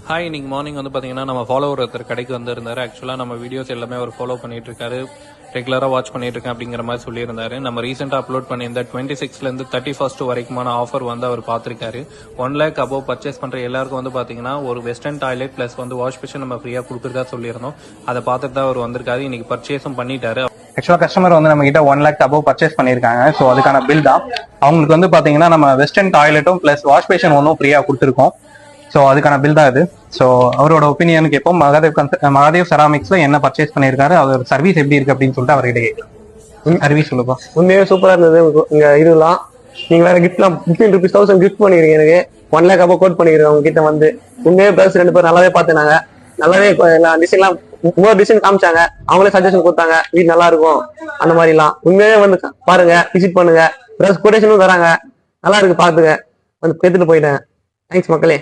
Hi, இன்னைக்கு morning வந்து பார்த்தீங்கன்னா நம்ம ஃபாலோவர் ஒருத்தர் கடைக்கு வந்திருந்தாரு. ஆக்சுவலாக நம்ம வீடியோஸ் எல்லாமே அவர் ஃபாலோ பண்ணிட்டு இருக்காரு, ரெகுலராக வாட்ச் பண்ணிட்டு இருக்கேன் அப்படிங்கிற மாதிரி சொல்லியிருந்தாரு. நம்ம ரீசெண்டாக அப்லோட் பண்ணியிருந்த 26லேருந்து 31 வரைக்குமான ஆஃபர் வந்து அவர் பார்த்துருக்காரு. 1 lakh அபோவ் பர்ச்சேஸ் பண்ணுற எல்லாருக்கும் வந்து பார்த்தீங்கன்னா ஒரு வெஸ்டர்ன் டாய்லெட் ப்ளஸ் வந்து வாஷ் மிஷின் நம்ம ஃப்ரீயாக கொடுக்குறதா சொல்லியிருந்தோம். அதை பார்த்துட்டு தான் அவர் வந்திருக்காரு. இன்னைக்கு பர்ச்சேஸும் பண்ணிட்டாரு. ஆக்சுவலா கஸ்டமர் வந்து நம்ம கிட்ட 1 lakh அபோவ் பர்ச்சேஸ் பண்ணிருக்காங்க. ஸோ அதுக்கான பில் தான் அவங்களுக்கு வந்து பாத்தீங்கன்னா நம்ம வெஸ்டர்ன் டாய்லெட்டும் பிளஸ் வாஷ் பேஷன் ஒன்றும் ஃப்ரீயா கொடுத்துருக்கோம். ஸோ அதுக்கான பில் தான் இது. ஸோ அவரோட ஒப்பீனியன் கேட்போம். மகாதேவ் செராமிக்ஸ்ல என்ன பர்ச்சேஸ் பண்ணிருக்காரு, அதோட சர்வீஸ் எப்படி இருக்கு அப்படின்னு சொல்லிட்டு அவர்கிட்ட கேட்கலாம். சர்வீஸ் சொல்லுப்பா. உண்மையே சூப்பரா இருந்தது. இங்க இதெல்லாம் நீங்க வேற கிஃப்ட்லாம் 15,000 கிஃப்ட் பண்ணிருக்கீங்க. எனக்கு 1 lakh அப்போ கோட் பண்ணிருக்கேன் உங்க கிட்ட வந்து. உண்மையே பிளஸ் 2 பேர் நல்லாவே பாத்துனாங்க. நல்லாவே டிசைன்லாம் இன்னொரு டிசைன் காமிச்சாங்க. அவங்களே சஜஷன் கொடுத்தாங்க, வீடு நல்லா இருக்கும் அந்த மாதிரி எல்லாம். உண்மையே வந்து பாருங்க, விசிட் பண்ணுங்க. பிளஸ் கொட்டேஷனும் தராங்க, நல்லா இருக்கு பாத்துங்க. வந்து கேட்டுட்டு போயிட்டேன். தேங்க்ஸ் மக்களே.